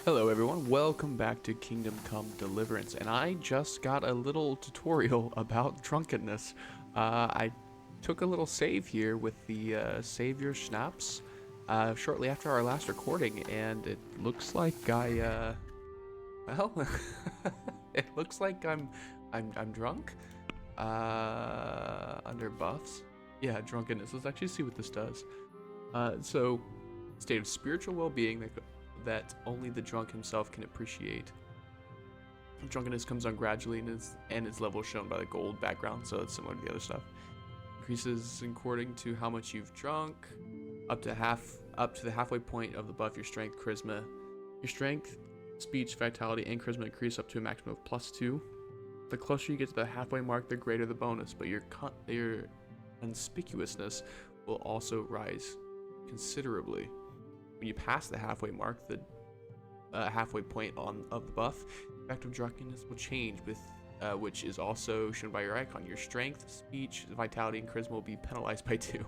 Hello everyone, welcome back to Kingdom Come Deliverance, and I just got a little tutorial about drunkenness. I took a little save here with the Savior Schnapps shortly after our last recording, and it looks like well, it looks like I'm drunk, under buffs. Yeah, drunkenness. Let's actually see what this does. So, state of spiritual well-being that only the drunk himself can appreciate. Drunkenness comes on gradually and its level shown by the gold background, so it's similar to the other stuff. Increases according to how much you've drunk, up to the halfway point of the buff. Your strength, charisma, your strength, speech, vitality, and charisma increase up to a maximum of +2. The closer you get to the halfway mark, the greater the bonus, but your conspicuousness will also rise considerably. When you pass the halfway mark, the halfway point of the buff, effective drunkenness will change, with which is also shown by your icon. Your strength, speech, vitality, and charisma will be penalized by 2.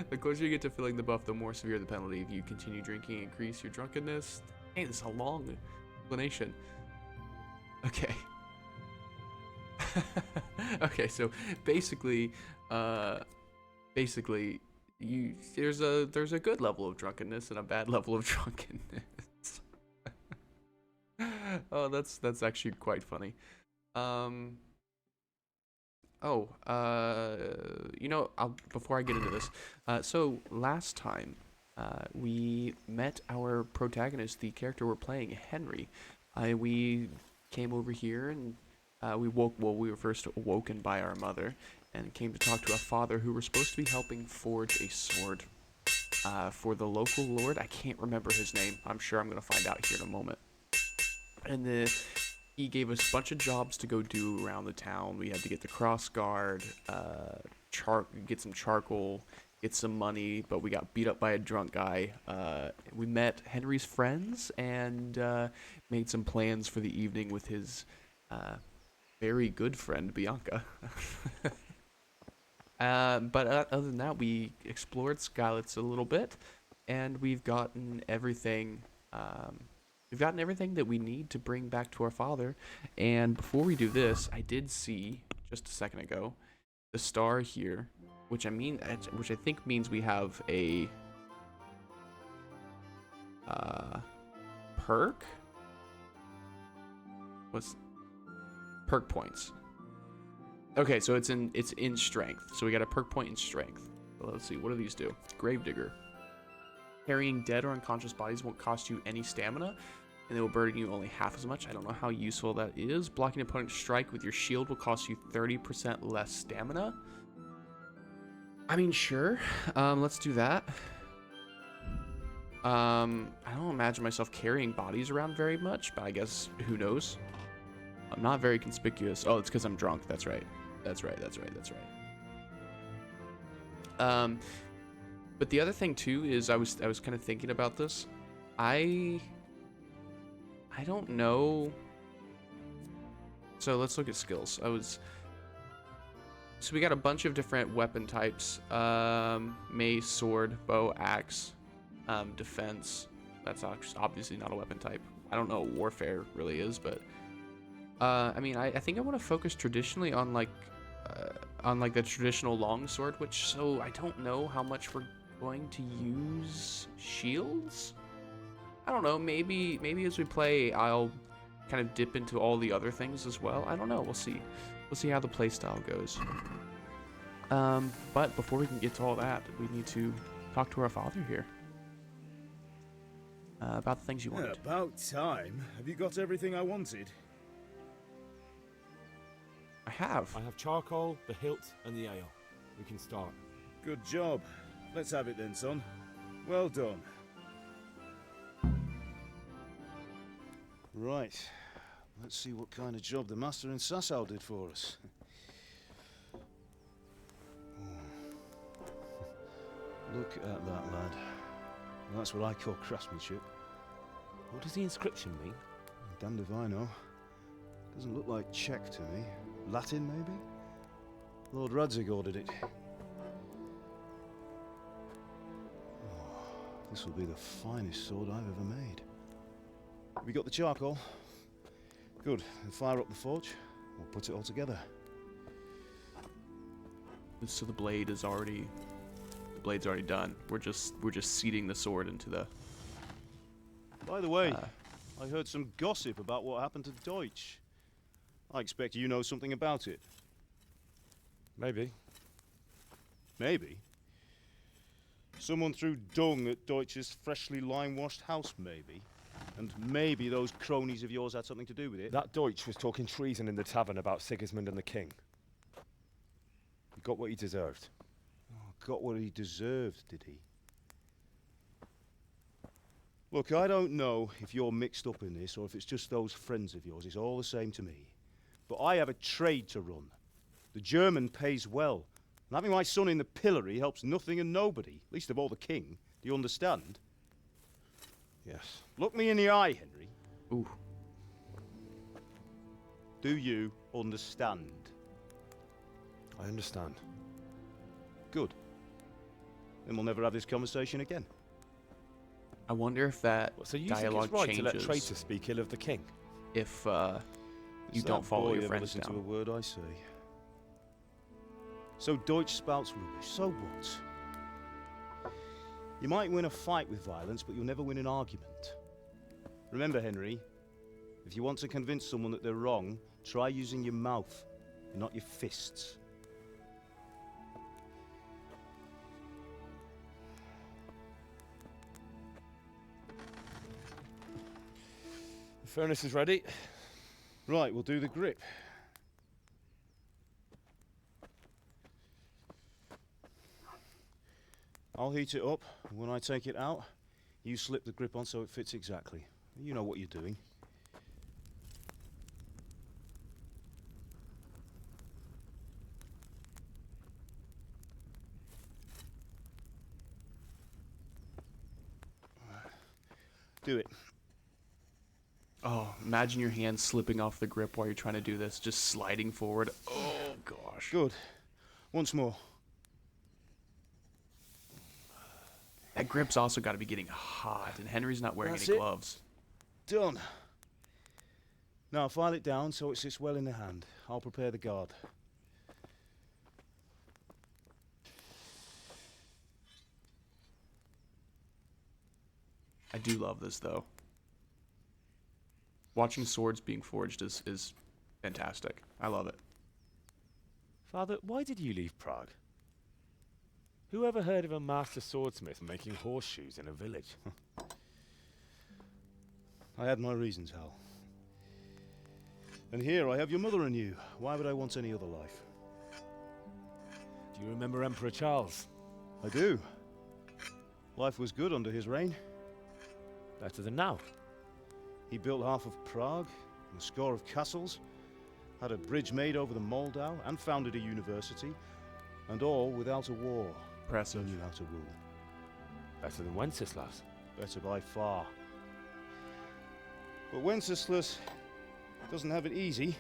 The closer you get to filling the buff, the more severe the penalty. If you continue drinking, increase your drunkenness. Hey, this is a long explanation. Okay. Okay, so basically, uh, basically, there's a good level of drunkenness and a bad level of drunkenness. Oh, that's actually quite funny. Um, oh, before I get into this, so last time, we met our protagonist, the character we're playing, Henry. We came over here and we were first awoken by our mother and came to talk to a father who were supposed to be helping forge a sword for the local lord. I can't remember his name. I'm sure I'm going to find out here in a moment. And he gave us a bunch of jobs to go do around the town. We had to get the cross guard, get some charcoal, get some money, but we got beat up by a drunk guy. We met Henry's friends and made some plans for the evening with his very good friend Bianca. But other than that, we explored Skalitz a little bit, and Um, we've gotten everything that we need to bring back to our father. And before we do this, I did see just a second ago the star here, which I think means we have a uh, perk. What's perk points? Okay, so it's in strength. So we got a perk point in strength. So let's see, what do these do? Gravedigger. Carrying dead or unconscious bodies won't cost you any stamina, and they will burden you only half as much. I don't know how useful that is. Blocking an opponent's strike with your shield will cost you 30% less stamina. I mean, sure. Let's do that. I don't imagine myself carrying bodies around very much, but I guess who knows? I'm not very conspicuous. Oh, it's because I'm drunk. That's right. That's right. That's right. That's right. Um, but the other thing too is I was kind of thinking about this. I I don't know. So let's look at skills. So we got a bunch of different weapon types. Mace, sword, bow, axe, defense. That's obviously not a weapon type. I don't know what warfare really is, but I mean, I think I want to focus traditionally on like the traditional longsword, so I don't know how much we're going to use shields. I don't know. Maybe as we play, I'll kind of dip into all the other things as well. I don't know. We'll see. We'll see how the playstyle goes. But before we can get to all that, we need to talk to our father here about the things you wanted. About time. Have you got everything I wanted? I have. I have charcoal, the hilt, and the ale. We can start. Good job. Let's have it then, son. Well done. Right. Let's see what kind of job the master in Sasau did for us. Look at that, lad. That's what I call craftsmanship. What does the inscription mean? Damned if I know. Doesn't look like Czech to me. Latin, maybe? Lord Radzig ordered it. Oh, this will be the finest sword I've ever made. We got the charcoal? Good. Then fire up the forge. We'll put it all together. So the blade's already done. We're just seating the sword into the. By the way, I heard some gossip about what happened to Deutsch. I expect you know something about it. Maybe. Maybe. Someone threw dung at Deutsch's freshly lime-washed house, maybe. And maybe those cronies of yours had something to do with it. That Deutsch was talking treason in the tavern about Sigismund and the king. He got what he deserved. Oh, got what he deserved, did he? Look, I don't know if you're mixed up in this or if it's just those friends of yours. It's all the same to me. But I have a trade to run. The German pays well. And having my son in the pillory helps nothing and nobody, least of all the king. Do you understand? Yes. Look me in the eye, Henry. Ooh. Do you understand? I understand. Good. Then we'll never have this conversation again. I wonder if that So you dialogue think it's right changes to let traitors speak ill of the king? if you Does don't that follow boy your ever friends listen down. to a word I say? So Deutsch spouts rubbish. So what? You might win a fight with violence, but you'll never win an argument. Remember, Henry, if you want to convince someone that they're wrong, try using your mouth and not your fists. The furnace is ready. Right, we'll do the grip. I'll heat it up, and when I take it out, you slip the grip on so it fits exactly. You know what you're doing. Do it. Oh, imagine your hand slipping off the grip while you're trying to do this, just sliding forward. Oh gosh. Good. Once more. That grip's also got to be getting hot, and Henry's not wearing That's any it. gloves. Done. Now file it down so it sits well in the hand. I'll prepare the guard. I do love this though. Watching swords being forged is fantastic. I love it. Father, why did you leave Prague? Who ever heard of a master swordsmith making horseshoes in a village? I had my reasons, Hal. And here I have your mother and you. Why would I want any other life? Do you remember Emperor Charles? I do. Life was good under his reign. Better than now. He built half of Prague, and a score of castles, had a bridge made over the Moldau, and founded a university, and all without a war. He Impressive. knew how to rule. Better than Wenceslas. Better by far. But Wenceslas doesn't have it easy.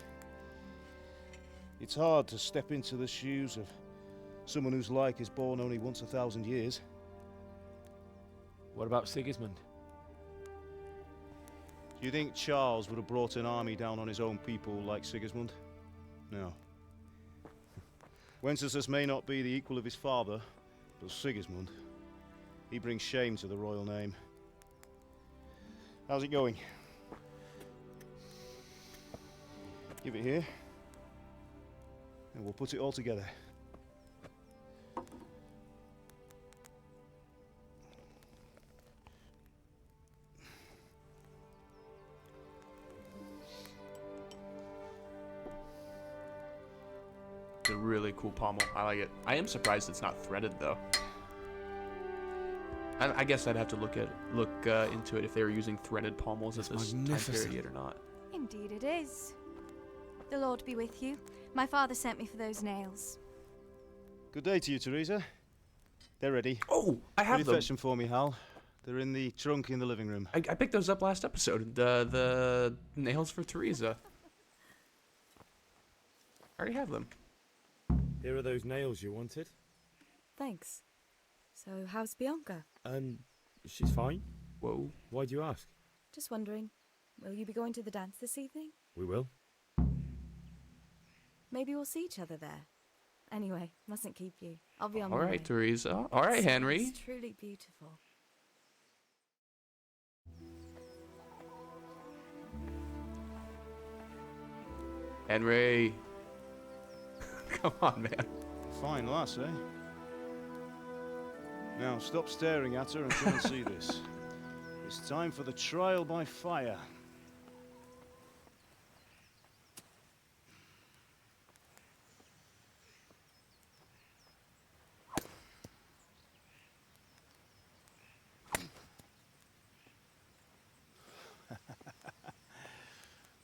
It's hard to step into the shoes of someone whose like is born only once 1,000 years. What about Sigismund? Do you think Charles would have brought an army down on his own people like Sigismund? No. Wenceslas may not be the equal of his father, but Sigismund, he brings shame to the royal name. How's it going? Give it here, and we'll put it all together. It's a really cool pommel. I like it. I am surprised it's not threaded though. I guess I'd have to look into it if they were using threaded pommels at this time magnificent. period or not. Indeed it is. The Lord be with you. My father sent me for those nails. Good day to you, Teresa. They're ready. Oh, I Will have you them. fetch them for me, Hal? They're in the trunk in the living room. I picked those up last episode. The nails for Teresa. I already have them. Here are those nails you wanted. Thanks. So, how's Bianca? She's fine. Whoa. Why do you ask? Just wondering. Will you be going to the dance this evening? We will. Maybe we'll see each other there. Anyway, mustn't keep you. I'll be on All my right, way. Teresa. All right, Henry. It's truly beautiful. Henry. Come on, man. Fine lass, eh? Now, stop staring at her and come and see this. It's time for the trial by fire.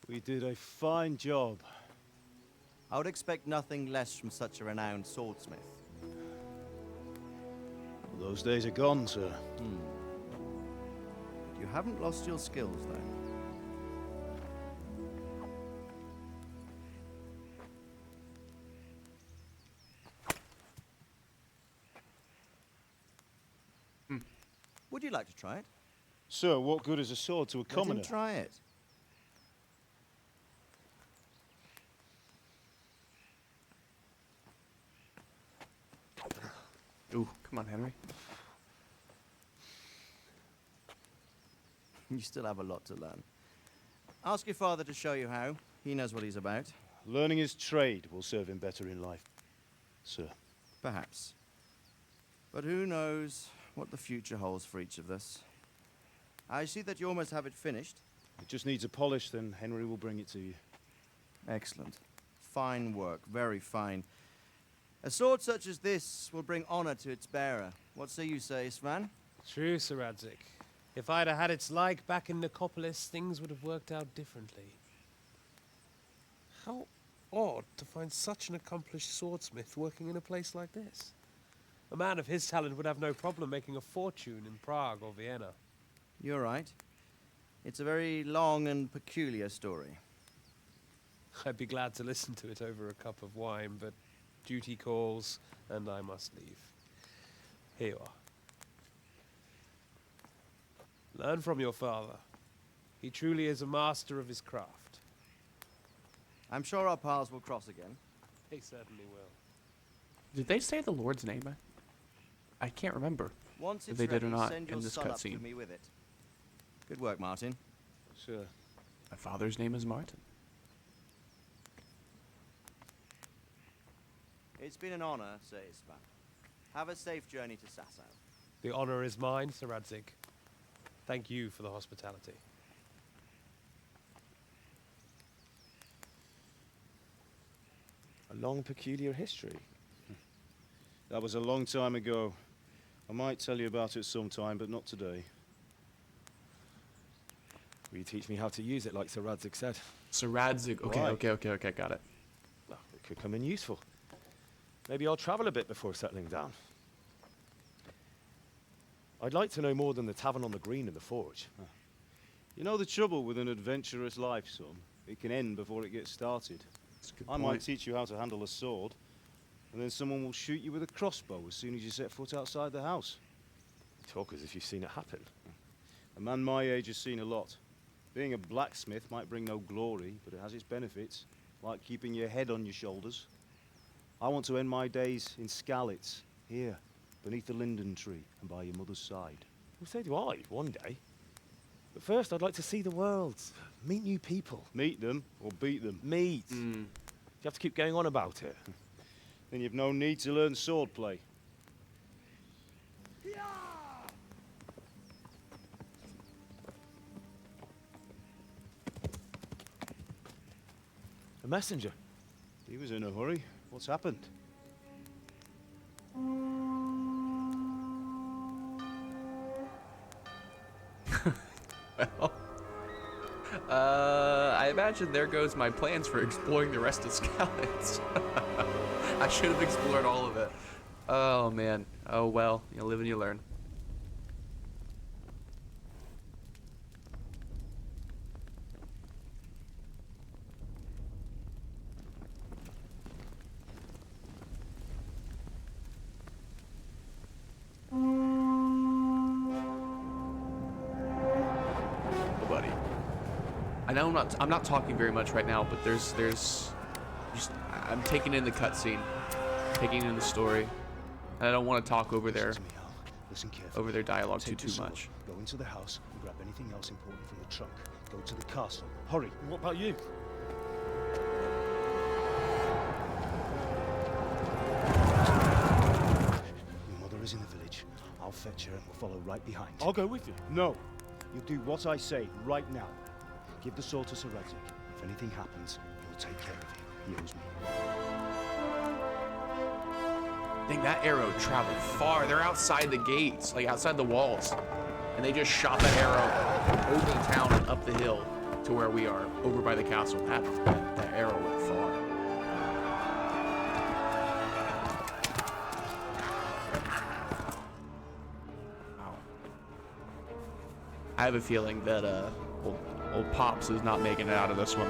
We did a fine job. I would expect nothing less from such a renowned swordsmith. Well, those days are gone, sir. You haven't lost your skills, though. Would you like to try it? Sir, what good is a sword to a Let commoner? him try it. Ooh, come on, Henry. You still have a lot to learn. Ask your father to show you how. He knows what he's about. Learning his trade will serve him better in life, sir. Perhaps. But who knows what the future holds for each of us. I see that you almost have it finished. It just needs a polish, then Henry will bring it to you. Excellent. Fine work, very fine. A sword such as this will bring honor to its bearer. What say you, Svan? True, Sir Radzik. If I'd have had its like back in Nicopolis, things would have worked out differently. How odd to find such an accomplished swordsmith working in a place like this. A man of his talent would have no problem making a fortune in Prague or Vienna. You're right. It's a very long and peculiar story. I'd be glad to listen to it over a cup of wine, but duty calls, and I must leave. Here you are. Learn from your father. He truly is a master of his craft. I'm sure our paths will cross again. He certainly will. Did they say the Lord's name? I can't remember. Once If it's they did or ready, not send in your this son up to cutscene. me with it. Good work, Martin. Sir. My father's name is Martin. It's been an honor, Sir Ispan. Have a safe journey to Sasau. The honor is mine, Sir Radzik. Thank you for the hospitality. A long, peculiar history. That was a long time ago. I might tell you about it sometime, but not today. Will you teach me how to use it, like Sir Radzik said? Sir Radzik. Okay, Why? okay, got it. Well, it could come in useful. Maybe I'll travel a bit before settling down. I'd like to know more than the tavern on the green and the forge. You know the trouble with an adventurous life, son? It can end before it gets started. That's a good I might point. teach you how to handle a sword, and then someone will shoot you with a crossbow as soon as you set foot outside the house. You talk as if you've seen it happen. A man my age has seen a lot. Being a blacksmith might bring no glory, but it has its benefits, like keeping your head on your shoulders. I want to end my days in Skalitz, here, beneath the linden tree and by your mother's side. Well, so do I, one day. But first, I'd like to see the world, meet new people. Meet them or beat them. Meet. You have to keep going on about it. Then you've no need to learn swordplay. A messenger. He was in a hurry. What's happened? Well, I imagine there goes my plans for exploring the rest of Skalitz. I should have explored all of it. Oh man. Oh well. You live and you learn. Oh, buddy. I know I'm not talking very much right now, but there's just I'm taking in the cutscene, taking in the story, and I don't want to talk over Listen to me, Al. Listen carefully. over their dialogue Take too the sword, much. Go into the house and grab anything else important from the trunk. Go to the castle. Hurry. What about you? Your mother is in the village. I'll fetch her and we'll follow right behind. I'll go with you. No. You do what I say right now. Give the sword to Sir Radzik. If anything happens, he'll take care of you. He owes me. Dang, that arrow traveled far. They're outside the gates, like outside the walls. And they just shot that arrow over the town and up the hill to where we are, over by the castle. That arrow went far. Wow. I have a feeling that old Pops is not making it out of this one.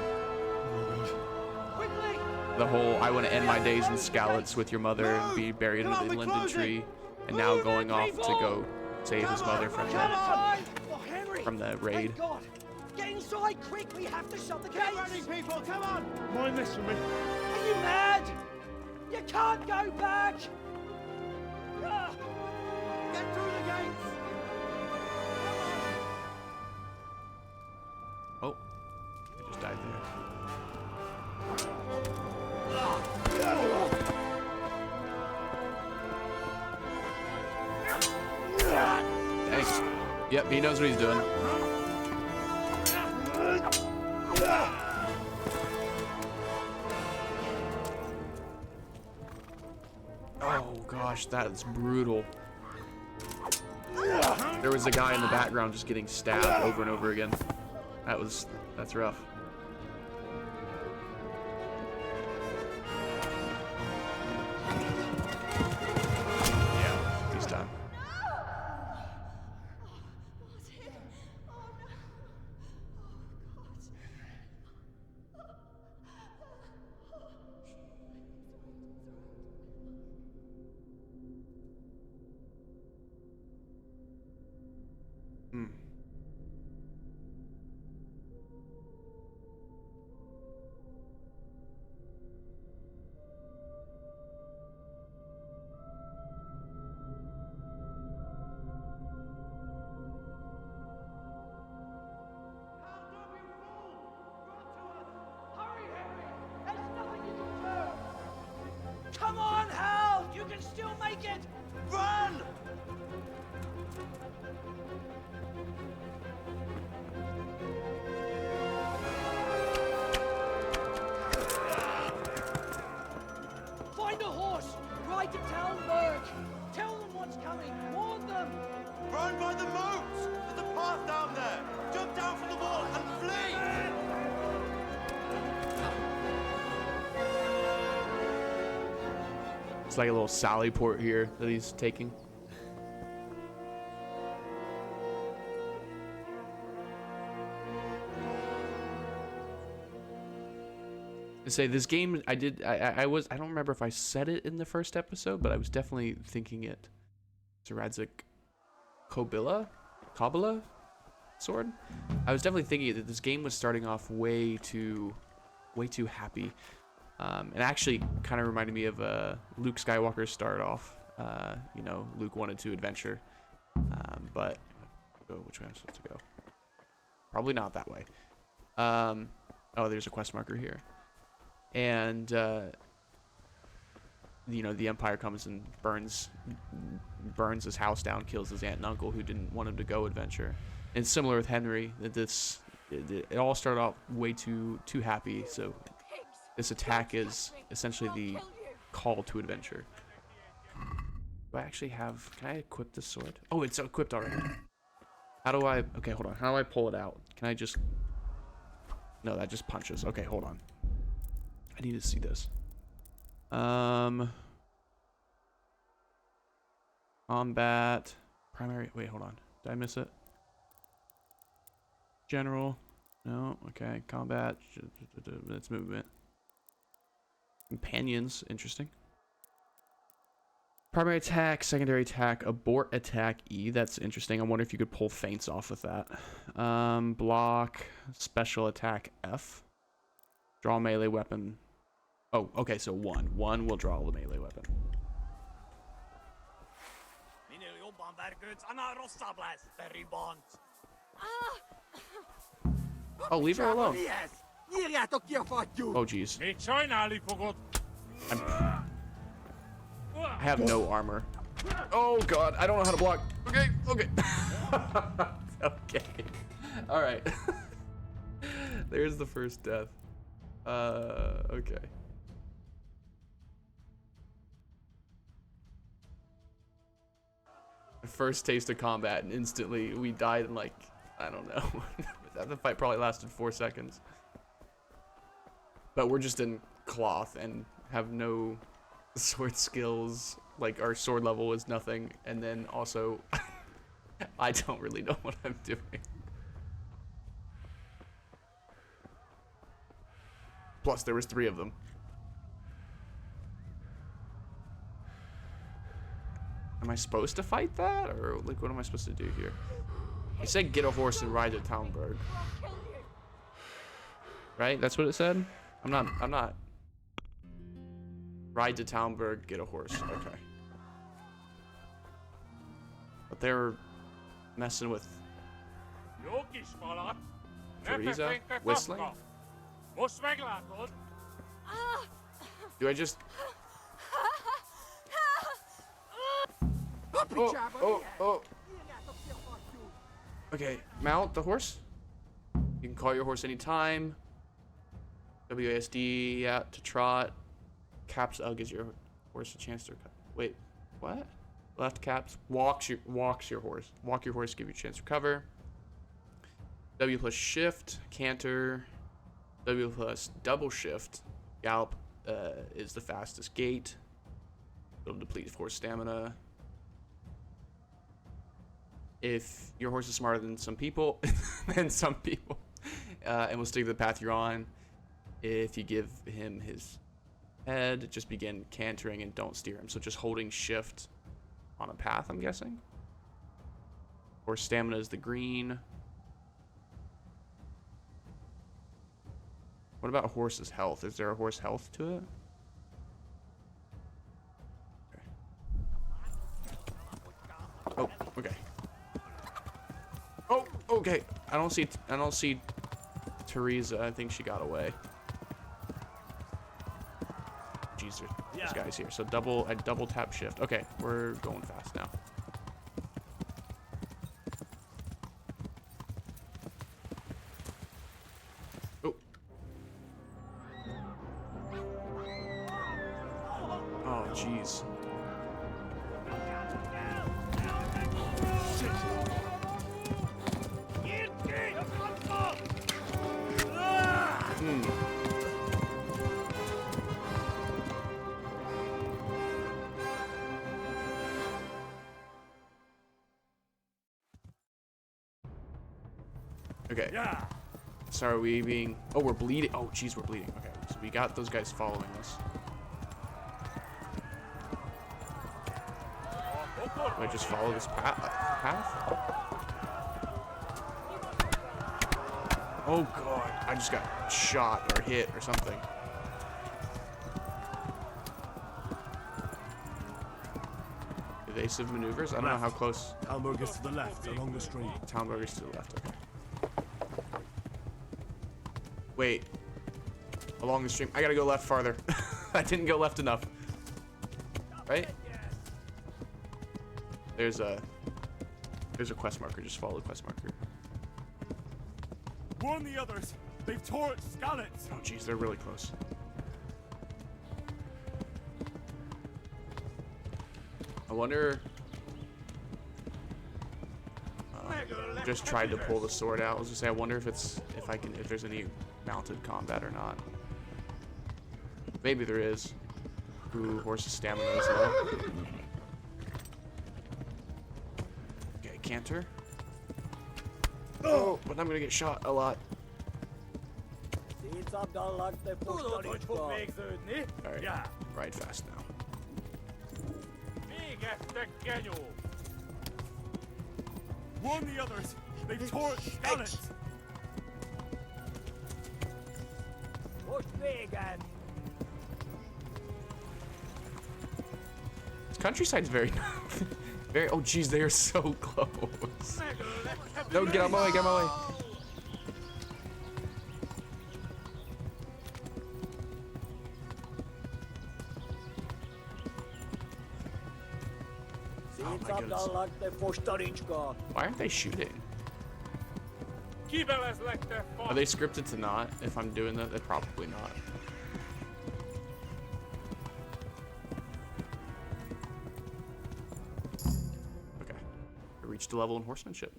The whole I want to end my days in Skalitz with your mother and be buried under the linden tree, and now going off to go save his mother from the raid. Get inside quick, we have to shut the gates! Get ready, people, come on! Mind this for me. Are you mad? You can't go back! Get through the gates! Oh, I just died there. Thanks. Yep, he knows what he's doing. Oh gosh, that is brutal. There was a guy in the background just getting stabbed over and over again. That's rough. Yeah, he's done. Hmm. Come on, Hal! You can still make it! Run! Find a horse! Ride to town, Berg! Tell them what's coming! Warn them! Run by the moat! There's a path down there! Jump down from the wall and flee! It's like a little Sally port here that he's taking. To say this game, I don't remember if I said it in the first episode, but I was definitely thinking it. Zaradzik Kobila sword. I was definitely thinking that this game was starting off way too happy. It actually kind of reminded me of Luke Skywalker started off. You know, Luke wanted to adventure, but which way am I supposed to go? Probably not that way. Oh, there's a quest marker here, and you know, the Empire comes and burns his house down, kills his aunt and uncle who didn't want him to go adventure. And similar with Henry, that it all started off way too happy. So this attack is essentially the call to adventure. Do I actually have... Can I equip this sword? Oh, it's equipped already. How do I... Okay, hold on. How do I pull it out? Can I just... No, that just punches. Okay, hold on. I need to see this. Combat... Primary... Wait, hold on. Did I miss it? General... No, okay. Combat... It's movement. Companions, interesting. Primary attack, secondary attack, abort attack E. That's interesting. I wonder if you could pull feints off with that. Block, special attack F. Draw melee weapon. Oh, okay, so 1. 1 will draw the melee weapon. Oh, leave her alone. Oh, jeez. I have no armor. Oh, God. I don't know how to block. Okay, okay. Okay. All right. There's the first death. Okay. First taste of combat, and instantly we died in, like, I don't know. The fight probably lasted 4 seconds. But we're just in cloth and have no sword skills. Like, our sword level is nothing. And then also, I don't really know what I'm doing. Plus, there was 3 of them. Am I supposed to fight that? Or, like, what am I supposed to do here? It said get a horse and ride to Talmberg. Right? That's what it said? I'm not. Ride to Talmberg, get a horse. Okay. But they're messing with Teresa whistling? Do I just... Oh. Okay, mount the horse. You can call your horse anytime. WASD, yeah, to trot. Caps U gives your horse a chance to... Wait, what? Left caps walks your horse. Walk your horse, give you a chance to recover. W plus shift, canter. W plus double shift, gallop is the fastest gait. It'll deplete horse stamina. If your horse is smarter than some people, and will stick to the path you're on. If you give him his head, just begin cantering and don't steer him. So just holding shift on a path, I'm guessing. Horse stamina is the green. What about a horse's health? Is there a horse health to it? Okay. Oh, okay. Oh, okay. I don't see Teresa. I think she got away. Jeez, there's guys here. So I double tap shift. Okay, we're going fast now. Oh. Oh, jeez. Okay. Yeah. So are we being... Oh, we're bleeding. Oh, jeez, we're bleeding. Okay, so we got those guys following us. Do I just follow this path? Oh, God. I just got shot or hit or something. Evasive maneuvers? I don't know how close... Talmberg is to the left, along the stream. Talmberg is to the left, okay. Wait. Along the stream. I gotta go left farther. I didn't go left enough. Right? There's a quest marker. Just follow the quest marker. Warn the others. They've torched Skalitz. Oh, jeez, they're really close. I wonder... just tried to pull the sword out. I was gonna say, I wonder if there's any mounted combat or not. Maybe there is. Ooh, horse's stamina is low. Okay, canter. Oh, but I'm gonna get shot a lot. Alright, ride fast now. Warn the others! They've torched Skalitz! Push vegan. This countryside's very, very. Oh, jeez, they are so close. No, get out of my way! Get out of my way! Oh my goodness. Why aren't they shooting? Are they scripted to not? If I'm doing that, they're probably not. Okay. I reached a level in horsemanship.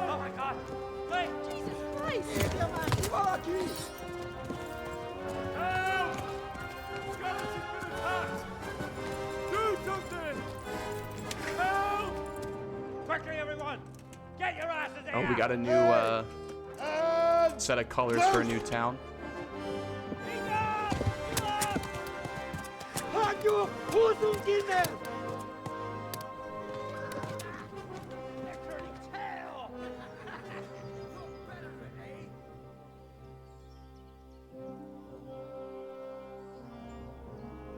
Oh my God! Wait! Jesus Christ! Help! Skalitz has been attacked! Do something! Help! Quickly, everyone! Get your asses in! Oh, we got a new set of colors for a new town.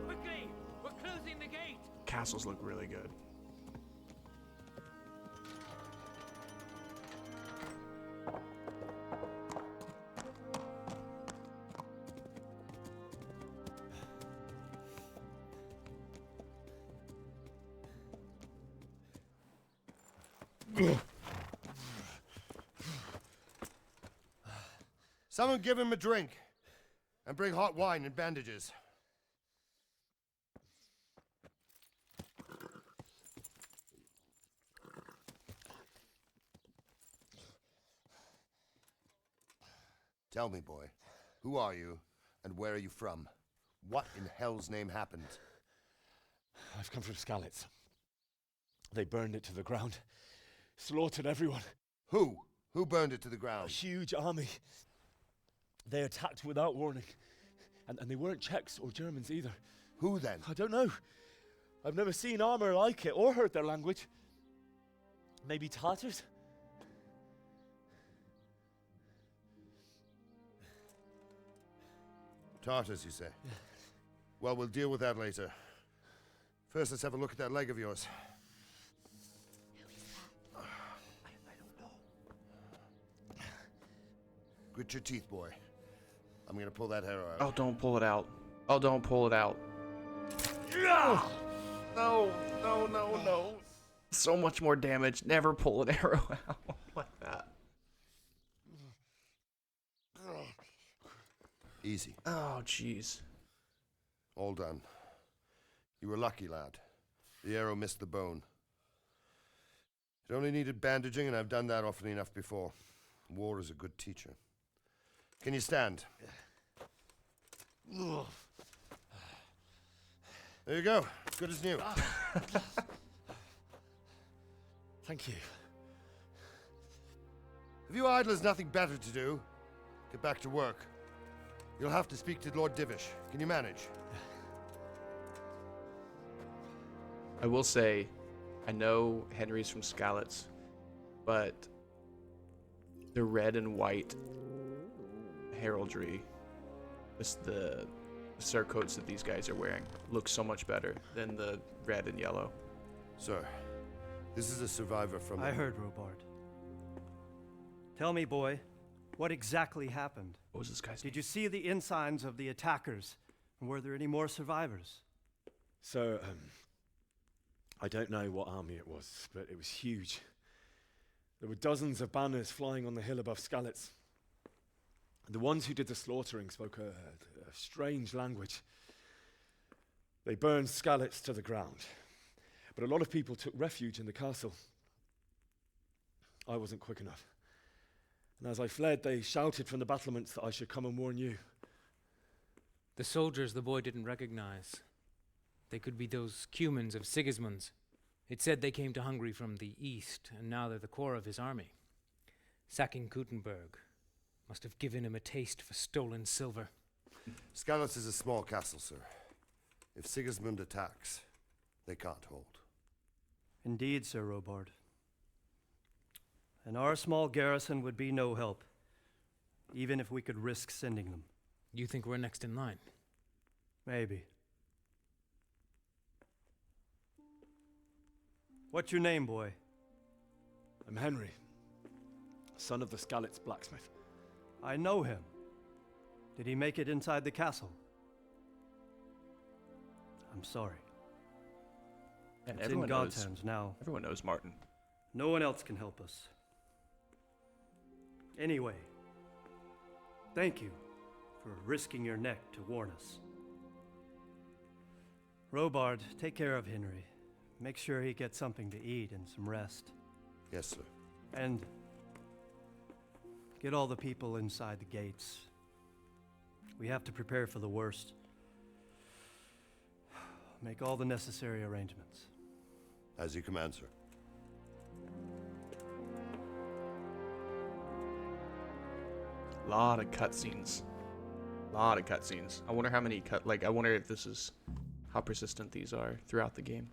Quickly! We're closing the gate! Castles look really good. Someone give him a drink. And bring hot wine and bandages. Tell me, boy, who are you and where are you from? What in hell's name happened? I've come from Skalitz. They burned it to the ground. Slaughtered everyone. Who? Who burned it to the A ground? huge army. They attacked without warning. And they weren't Czechs or Germans either. Who then? I don't know. I've never seen armor like it or heard their language. Maybe Tatars? Tartars, you say? Well, we'll deal with that later. First, let's have a look at that leg of yours. Grit your teeth, boy. I'm gonna pull that hair out. Oh, don't pull it out. Oh, don't pull it out. No, no, no. So much more damage. Never pull an arrow out like that. Easy. Oh, jeez. All done. You were lucky, lad. The arrow missed the bone. It only needed bandaging, and I've done that often enough before. War is a good teacher. Can you stand? There you go. Good as new. Thank you. If you idlers nothing better to do, get back to work. You'll have to speak to Lord Divish. Can you manage? I will say, I know Henry's from Skalitz, but the red and white heraldry, just the surcoats that these guys are wearing, look so much better than the red and yellow. Sir, this is a survivor from... I heard, Robard. Tell me, boy, what exactly happened? What was this guy's Did you see the ensigns of the attackers? And were there any more survivors? So, I don't know what army it was, but it was huge. There were dozens of banners flying on the hill above Skalitz. The ones who did the slaughtering spoke a strange language. They burned Skalitz to the ground, but a lot of people took refuge in the castle. I wasn't quick enough. And as I fled, they shouted from the battlements that I should come and warn you. The soldiers the boy didn't recognize. They could be those Cumans of Sigismund's. It said they came to Hungary from the east, and now they're the core of his army. Sacking Gutenberg must have given him a taste for stolen silver. Skalitz is a small castle, sir. If Sigismund attacks, they can't hold. Indeed, Sir Robard. And our small garrison would be no help, even if we could risk sending them. You think we're next in line? Maybe. What's your name, boy? I'm Henry, son of the Skalitz blacksmith. I know him. Did he make it inside the castle? I'm sorry. And it's in God's hands now. Everyone knows Martin. No one else can help us. Anyway, thank you for risking your neck to warn us. Robard, take care of Henry. Make sure he gets something to eat and some rest. Yes, sir. And get all the people inside the gates. We have to prepare for the worst. Make all the necessary arrangements. As you command, sir. Lot of cutscenes. Lot of cutscenes. I wonder how many I wonder if this is how persistent these are throughout the game.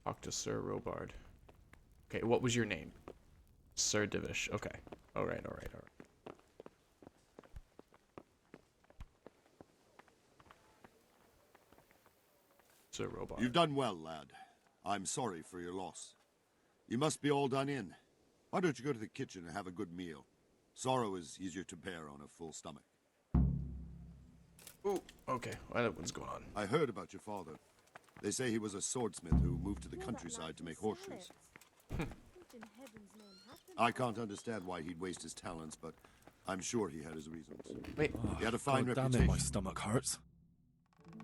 Talk to Sir Robard. Okay, what was your name? Sir Divish. Okay. Alright. Sir Robard. You've done well, lad. I'm sorry for your loss. You must be all done in. Why don't you go to the kitchen and have a good meal? Sorrow is easier to bear on a full stomach. Ooh, okay. What's going on? I heard about your father. They say he was a swordsmith who moved to the countryside to make horseshoes. I can't understand why he'd waste his talents, but I'm sure he had his reasons. Wait. He had a fine God reputation. damn it, my stomach hurts.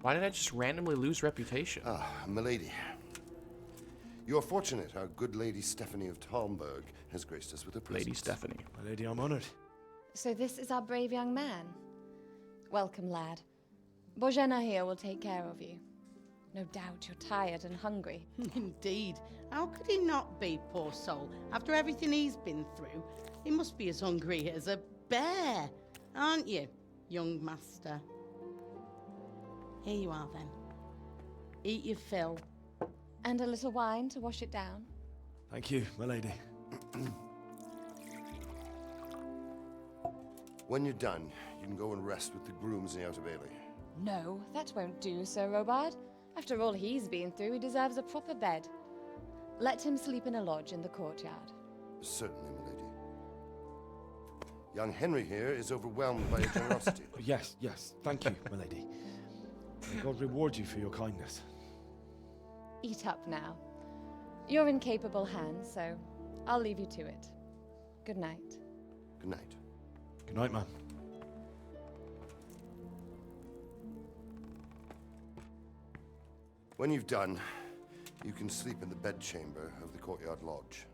Why did I just randomly lose reputation? Ah, milady. You are fortunate our good Lady Stephanie of Talmberg has graced us with her presence. Lady Stephanie. My lady, I'm honored. So this is our brave young man. Welcome, lad. Bojena here will take care of you. No doubt you're tired and hungry. Indeed. How could he not be, poor soul? After everything he's been through, he must be as hungry as a bear, aren't you, young master? Here you are, then. Eat your fill. And a little wine to wash it down. Thank you, my lady. When you're done, you can go and rest with the grooms in the Outer Bailey. No, that won't do, Sir Robard. After all he's been through, he deserves a proper bed. Let him sleep in a lodge in the courtyard. Certainly, milady. Young Henry here is overwhelmed by your generosity. Yes, thank you, my lady. May God reward you for your kindness. Eat up now. You're in capable hands, so I'll leave you to it. Good night. Good night. Good night, man. When you've done, you can sleep in the bedchamber of the courtyard lodge.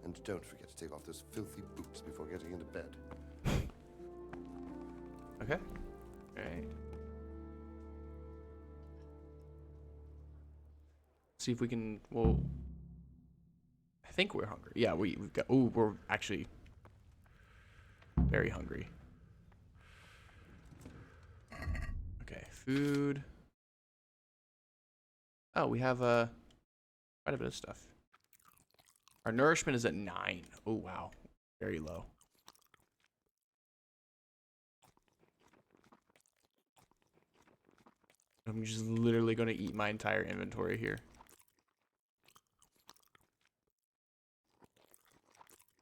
And don't forget to take off those filthy boots before getting into bed. Okay. Alright. See if we can, well, I think we're hungry. Yeah, we've got, ooh, we're actually very hungry. Okay, food. Oh, we have quite a bit of stuff. Our nourishment is at 9. Oh, wow. Very low. I'm just literally going to eat my entire inventory here.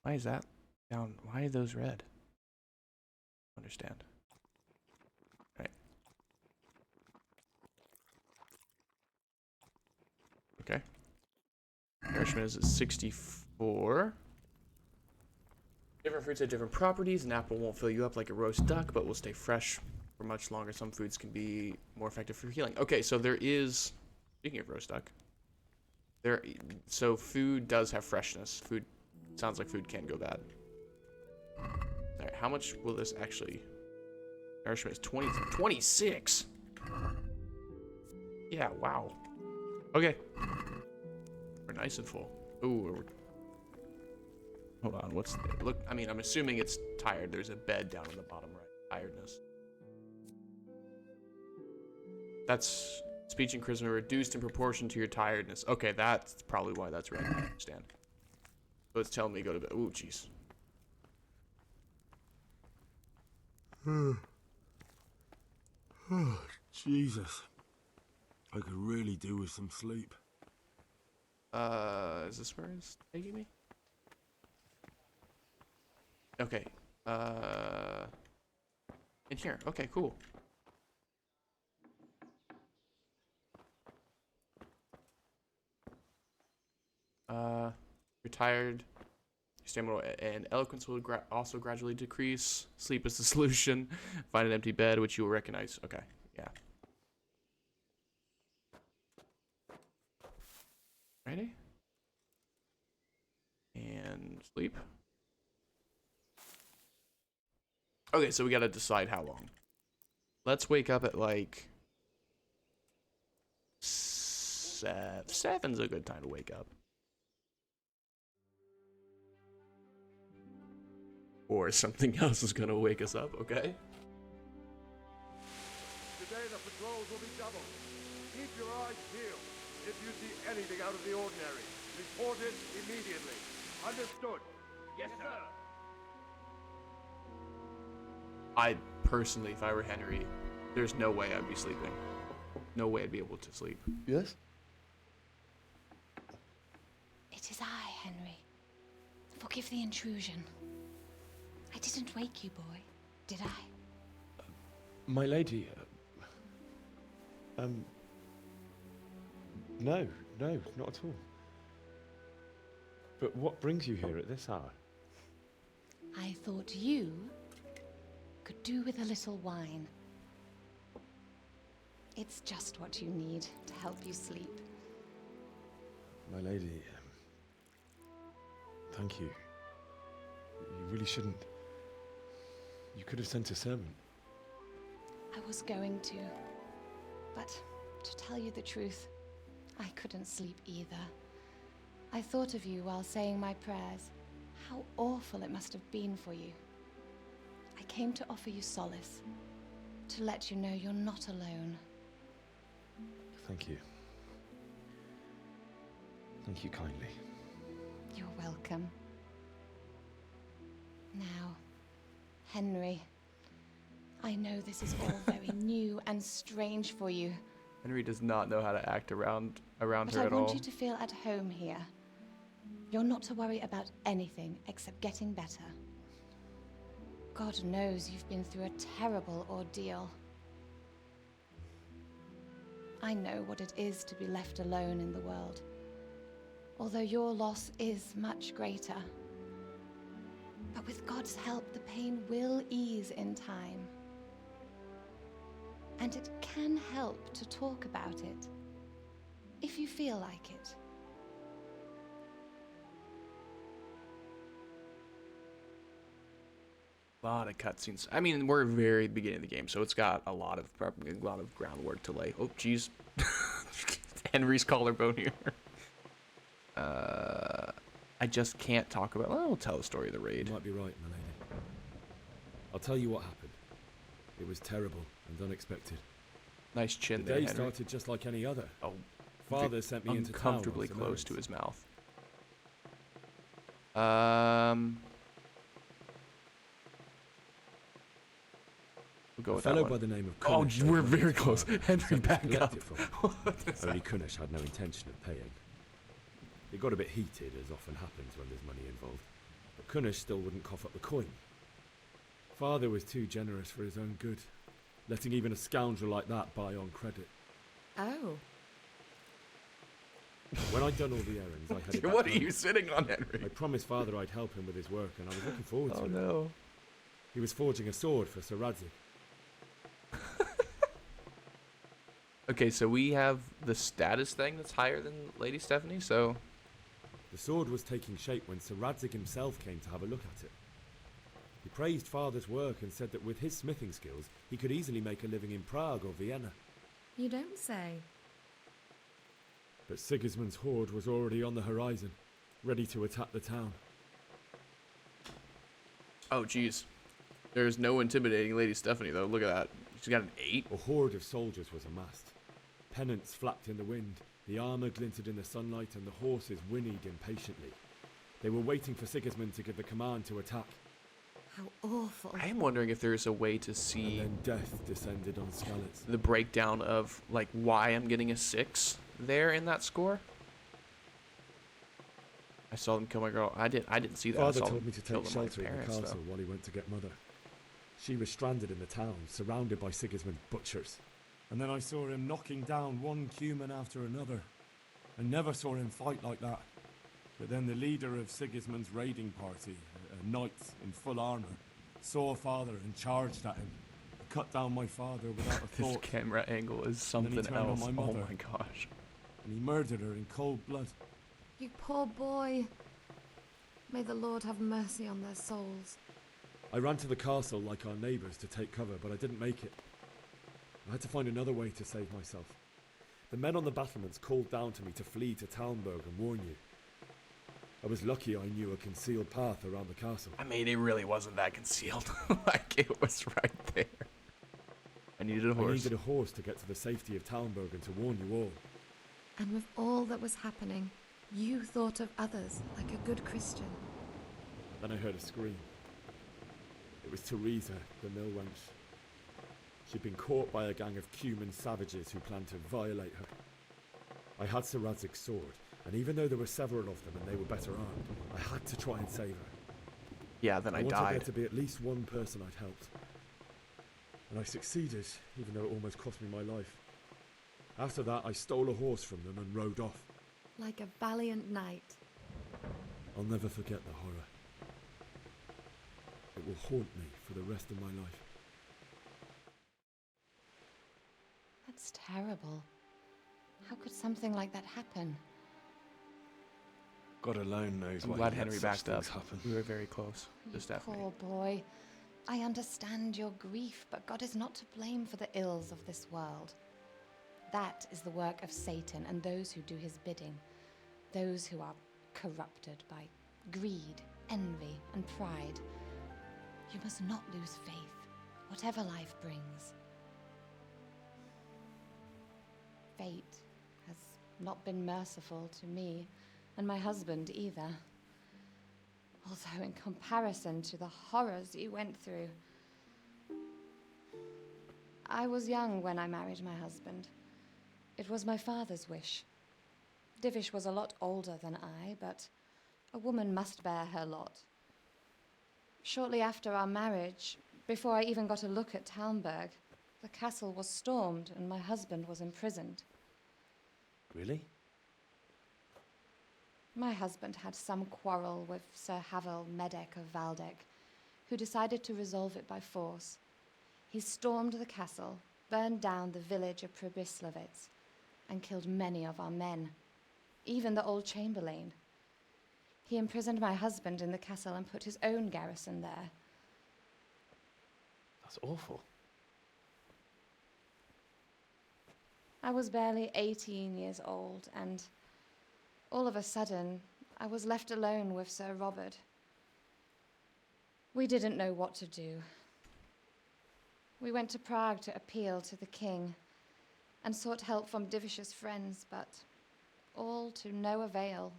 Why is that down? Why are those red? Understand. Right. Okay. Nourishment is at 64. Different fruits have different properties. An apple won't fill you up like a roast duck, but will stay fresh for much longer. Some foods can be more effective for healing. Okay, so there is, speaking of roast duck, so food does have freshness. Food sounds like food can go bad. All right, how much will this actually? Nourishment is 26. Yeah, wow. Okay. We're nice and full. Ooh. Hold on, what's the, look, I mean, I'm assuming it's tired. There's a bed down on the bottom right. Tiredness. That's speech and charisma reduced in proportion to your tiredness. Okay, that's probably why that's red. I understand. So it's telling me to go to bed. Ooh, jeez. Oh, Jesus. I could really do with some sleep. Is this where it's taking me? Okay. In here. Okay, cool. You're tired. Your stamina and eloquence will also gradually decrease. Sleep is the solution. Find an empty bed, which you will recognize. Okay, yeah. Ready? And sleep. Okay, so we gotta decide how long. Let's wake up at like 7's a good time to wake up. Or something else is gonna wake us up, okay? Today the patrols will be doubled. Keep your eyes peeled. If you see anything out of the ordinary, report it immediately. Understood? Yes, sir. I personally, if I were Henry, there's no way I'd be sleeping. No way I'd be able to sleep. Yes? It is I, Henry. Forgive the intrusion. I didn't wake you, boy, did I? My lady, no, not at all. But what brings you here at this hour? I thought you could do with a little wine. It's just what you need to help you sleep. My lady, thank you. You really shouldn't. You could have sent a servant. I was going to, but to tell you the truth, I couldn't sleep either. I thought of you while saying my prayers. How awful it must have been for you. I came to offer you solace, to let you know you're not alone. Thank you. Thank you kindly. You're welcome. Now, Henry, I know this is all very new and strange for you. Henry does not know how to act around But her I at want all. you to feel at home here. You're not to worry about anything except getting better. God knows you've been through a terrible ordeal. I know what it is to be left alone in the world, although your loss is much greater. But with God's help, the pain will ease in time. And it can help to talk about it, if you feel like it. A lot of cutscenes. I mean, we're very at the beginning of the game, so it's got a lot of groundwork to lay. Oh, jeez. Henry's collarbone here. I just can't talk about. Well, I'll tell the story of the raid. You might be right, my lady. I'll tell you what happened. It was terrible and unexpected. Nice chin the there, day Henry. started just like any other. Oh, Father sent me into town. uncomfortably on some close errands. to his mouth. We'll go A with fellow that by one. the name of Oh, Kunnish we're opened very his close. father, Henry, sent to back collect up. it from him. What is Only that? Kunnish had no intention of paying. It got a bit heated, as often happens when there's money involved. But Kunnish still wouldn't cough up the coin. Father was too generous for his own good, letting even a scoundrel like that buy on credit. Oh. When I'd done all the errands, I headed back What are home. you sitting on, Henry? I promised Father I'd help him with his work, and I was looking forward to Oh it. no. He was forging a sword for Sir Radzik. Okay, so we have the status thing that's higher than Lady Stephanie, so The sword was taking shape when Sir Radzik himself came to have a look at it. He praised Father's work and said that with his smithing skills, he could easily make a living in Prague or Vienna. You don't say. But Sigismund's horde was already on the horizon, ready to attack the town. Oh, jeez. There's no intimidating Lady Stephanie, though. Look at that. She's got an 8. A horde of soldiers was amassed. Pennants flapped in the wind, the armour glinted in the sunlight, and the horses whinnied impatiently. They were waiting for Sigismund to give the command to attack. How awful. I am wondering if there's a way to see And then death descended on Skalitz. the breakdown of, like, why I'm getting a 6 there in that score. I saw them kill my girl. I didn't see that. I Father saw told them me to kill take them like shelter in the parents, castle though. while he went to get Mother. She was stranded in the town, surrounded by Sigismund's butchers. And then I saw him knocking down one human after another. I never saw him fight like that. But then the leader of Sigismund's raiding party, a knight in full armour, saw Father and charged at him. He cut down my father without a This thought. camera angle is And then he something turned on else. my Oh mother. my gosh. And he murdered her in cold blood. You poor boy. May the Lord have mercy on their souls. I ran to the castle like our neighbours to take cover, but I didn't make it. I had to find another way to save myself. The men on the battlements called down to me to flee to Talmberg and warn you. I was lucky I knew a concealed path around the castle. I mean, it really wasn't that concealed. Like, it was right there. I needed a horse. I needed a horse to get to the safety of Talmberg and to warn you all. And with all that was happening, you thought of others like a good Christian. Then I heard a scream. It was Teresa, the mill wench. She'd been caught by a gang of Cuman savages who planned to violate her. I had Sir Radzig's sword, and even though there were several of them and they were better armed, I had to try and save her. Yeah, then I wanted died. there to be at least one person I'd helped. And I succeeded, even though it almost cost me my life. After that, I stole a horse from them and rode off. Like a valiant knight. I'll never forget the horror. It will haunt me for the rest of my life. That's terrible. How could something like that happen? God alone knows I'm why glad he lets Henry such backed up. things happen. We were very close. You Just Stephanie. poor boy. I understand your grief, but God is not to blame for the ills of this world. That is the work of Satan and those who do his bidding. Those who are corrupted by greed, envy, and pride. You must not lose faith, whatever life brings. Fate has not been merciful to me, and my husband either. Although in comparison to the horrors you went through. I was young when I married my husband. It was my father's wish. Divish was a lot older than I, but a woman must bear her lot. Shortly after our marriage, before I even got a look at Talmberg, the castle was stormed and my husband was imprisoned. Really? My husband had some quarrel with Sir Havel Medek of Valdek, who decided to resolve it by force. He stormed the castle, burned down the village of Pribyslavitz, and killed many of our men, even the old chamberlain. He imprisoned my husband in the castle and put his own garrison there. That's awful. I was barely 18 years old, and all of a sudden, I was left alone with Sir Robert. We didn't know what to do. We went to Prague to appeal to the king and sought help from Divish's friends, but all to no avail.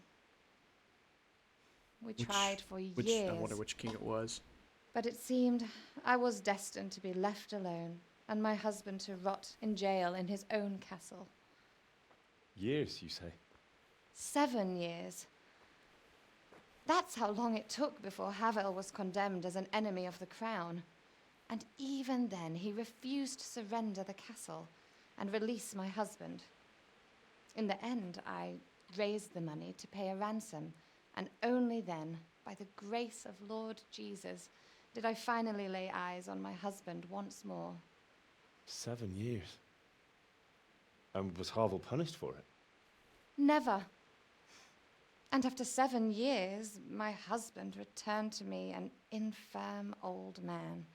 We tried for years. I wonder which king it was. But it seemed I was destined to be left alone and my husband to rot in jail in his own castle. Years, you say? 7 years. That's how long it took before Havel was condemned as an enemy of the crown. And even then, he refused to surrender the castle and release my husband. In the end, I raised the money to pay a ransom, and only then, by the grace of Lord Jesus, did I finally lay eyes on my husband once more. 7 years. And was Havel punished for it? Never. And after 7 years, my husband returned to me an infirm old man.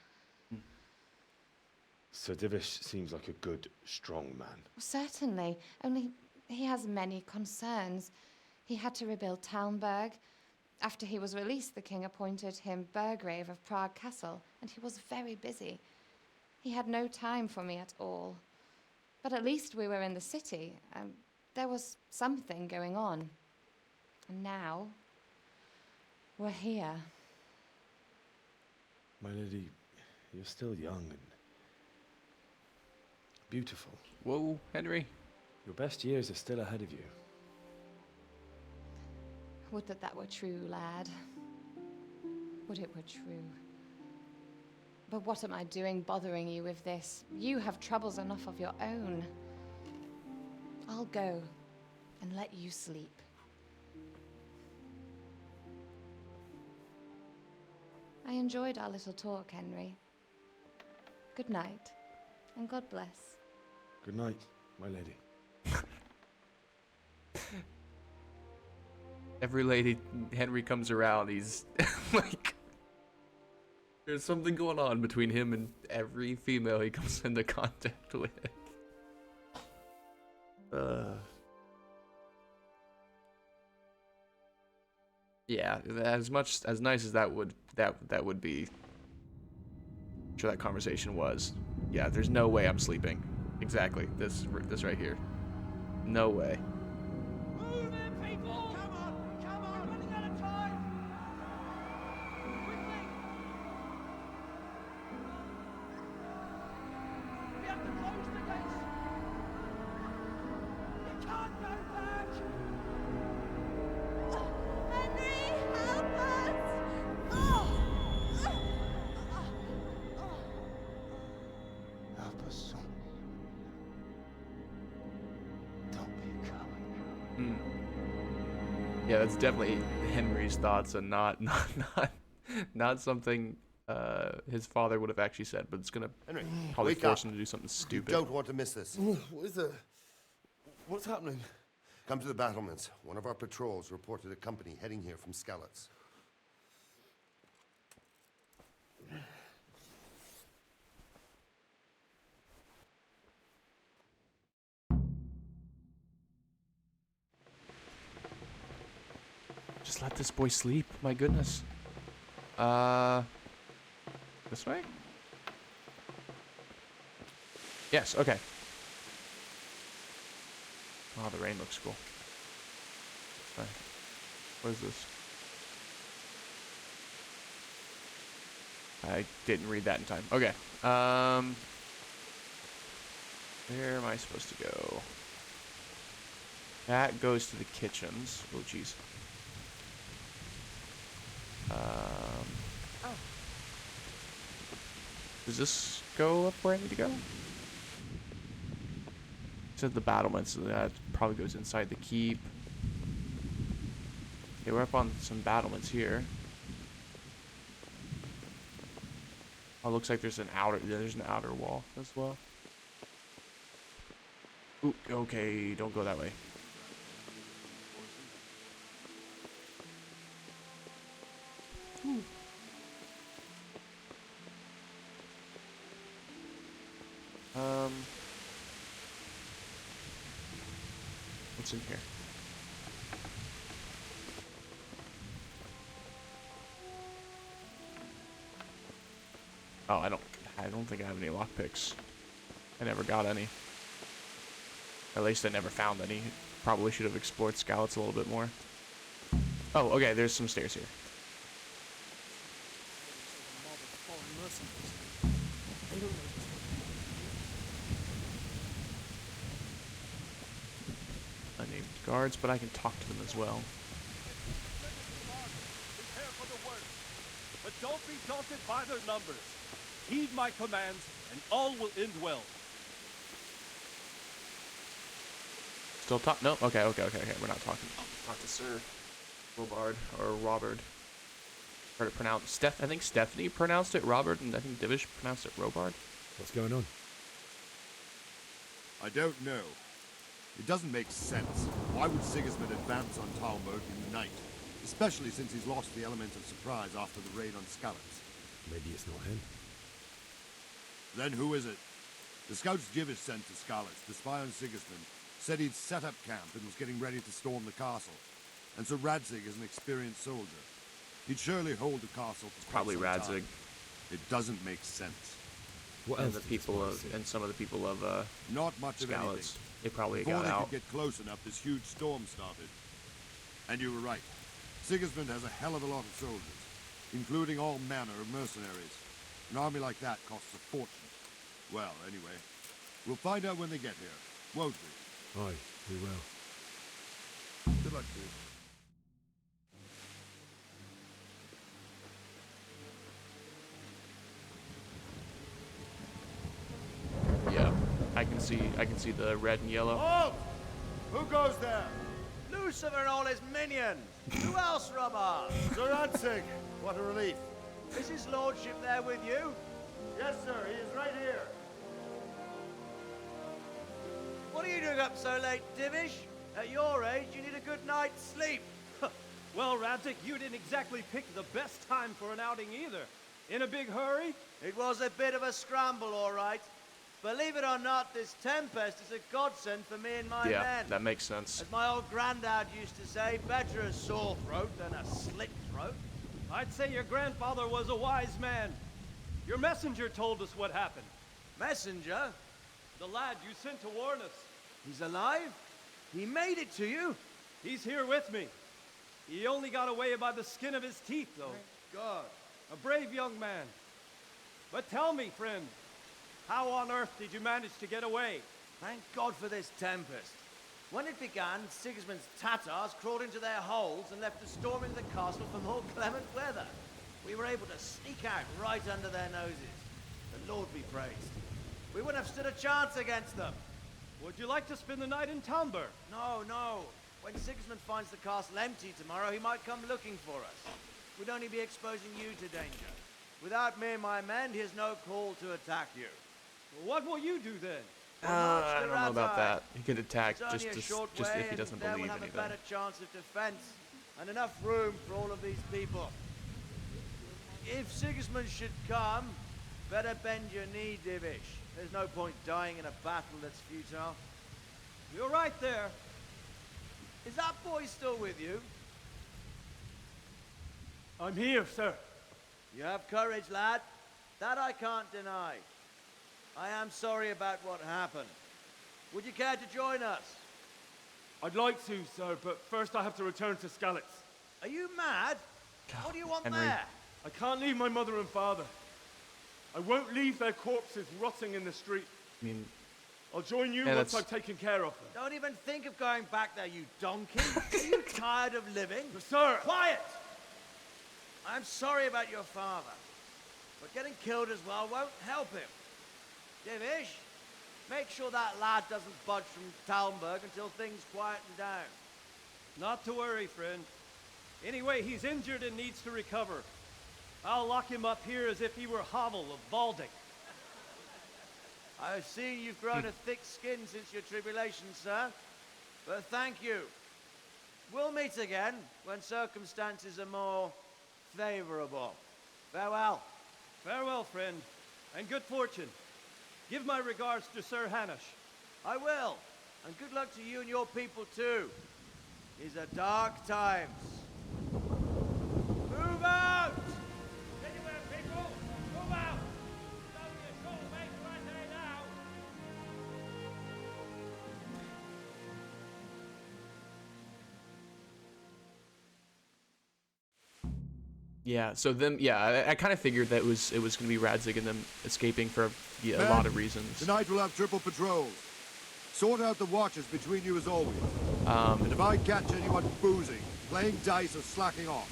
Sir Divish seems like a good, strong man. Certainly, only he has many concerns. He had to rebuild Talmberg. After he was released, the king appointed him Burgrave of Prague Castle, and he was very busy. He had no time for me at all. But at least we were in the city, and there was something going on. And now, we're here. My lady, you're still young and beautiful. Whoa, Henry. Your best years are still ahead of you. Would that that were true, lad. Would it were true. But what am I doing bothering you with this? You have troubles enough of your own. I'll go and let you sleep. I enjoyed our little talk, Henry. Good night, and God bless. Good night, my lady. Every lady Henry comes around, he's like, there's something going on between him and every female he comes into contact with. Yeah, as nice as that would be. I'm sure that conversation was. Yeah, there's no way I'm sleeping. Exactly. This right here. No way. Move in, people! Come on, running out of time! Quickly! We have to close the gates! You can't go back! Henry, help us! Help us, son. Don't be a coward. Yeah, that's definitely Henry's thoughts, and not something his father would have actually said. But it's gonna Henry, probably wake force up. him to do something stupid. You don't want to miss this. What is it? What's happening? Come to the battlements. One of our patrols reported a company heading here from Skalitz. Just let this boy sleep. My goodness. This way? Yes, okay. Oh, the rain looks cool. Okay. What is this? I didn't read that in time. Okay. Where am I supposed to go? That goes to the kitchens. Oh, jeez. Does this go up where I need to go? It said the battlements, so that probably goes inside the keep. Okay, we're up on some battlements here. Oh, looks like there's an outer wall as well. Ooh, okay, don't go that way. Ooh. What's in here? Oh, I don't think I have any lockpicks. I never got any. At least I never found any. Probably should have explored Skalitz a little bit more. Oh, okay, there's some stairs here. Unnamed guards, but I can talk to them as well. Prepare for the worst, but don't be daunted by their numbers. Heed my commands, and all will end well. Still talk? No? Okay. We're not talking. Talk to Sir Robard, or Robert. Heard it pronounced I think Stephanie pronounced it Robert, and I think Divish pronounced it Robard. What's going on? I don't know. It doesn't make sense. Why would Sigismund advance on Talmberg in the night? Especially since he's lost the element of surprise after the raid on Skalitz. Maybe it's not him. Then who is it? The scouts Jivish sent to Skalitz to spy on Sigismund said he'd set up camp and was getting ready to storm the castle. And so Radzig is an experienced soldier. He'd surely hold the castle for Probably quite some Radzig. time. It doesn't make sense. What And else the did this people boy of see? and some of the people of Not much of anything. Skalitz. They probably Before got they out. could get close enough, this huge storm started. And you were right. Sigismund has a hell of a lot of soldiers, including all manner of mercenaries. An army like that costs a fortune. Well, anyway, we'll find out when they get here, won't we? Aye, we will. Good luck to you. Yeah, I can see the red and yellow. Halt! Who goes there? Lucifer and all his minions. Who else, Robert? Sir Radzig, what a relief. Is his lordship there with you? Yes, sir, he is right here. What are you doing up so late, Divish? At your age, you need a good night's sleep. Well, Radzig, you didn't exactly pick the best time for an outing either. In a big hurry? It was a bit of a scramble, all right. Believe it or not, this tempest is a godsend for me and my Yeah, men. that makes sense. As my old granddad used to say, better a sore throat than a slit throat. I'd say your grandfather was a wise man. Your messenger told us what happened. Messenger? The lad you sent to warn us. He's alive? He made it to you? He's here with me. He only got away by the skin of his teeth, though. Thank God. A brave young man. But tell me, friend, how on earth did you manage to get away? Thank God for this tempest. When it began, Sigismund's Tatars crawled into their holes and left us storming the castle for more clement weather. We were able to sneak out right under their noses. The Lord be praised. We wouldn't have stood a chance against them. Would you like to spend the night in Talmberg? No, no. When Sigismund finds the castle empty tomorrow, he might come looking for us. We'd only be exposing you to danger. Without me and my men, he has no call to attack you. What will you do then? I don't know about that. He could attack It's only just a short if way, he doesn't and there believe we'll have anything. a better chance of defense and enough room for all of these people. If Sigismund should come, better bend your knee, Divish. There's no point dying in a battle that's futile. You're right there. Is that boy still with you? I'm here, sir. You have courage, lad. That I can't deny. I am sorry about what happened. Would you care to join us? I'd like to, sir, but first I have to return to Skalitz. Are you mad? What do you want Henry. there? I can't leave my mother and father. I won't leave their corpses rotting in the street. I mean, I'll join you Yeah, once that's- I've taken care of them. Don't even think of going back there, you donkey. Are you tired of living? Sir! Quiet! I'm sorry about your father, but getting killed as well won't help him. Divish, make sure that lad doesn't budge from Talmberg until things quieten down. Not to worry, friend. Anyway, he's injured and needs to recover. I'll lock him up here as if he were Havel of Balding. I've seen you've grown a thick skin since your tribulation, sir. But thank you. We'll meet again when circumstances are more favorable. Farewell. Farewell, friend, and good fortune. Give my regards to Sir Hanush. I will. And good luck to you and your people, too. These are dark times. Move out! Anywhere, people! Move out! Don't be a troublemaker right there now! yeah. So then, yeah, I kind of figured that it was going to be Radzig and them escaping for a lot of reasons. Tonight we'll have triple patrols. Sort out the watches between you as always. And if I catch anyone boozing, playing dice or slacking off,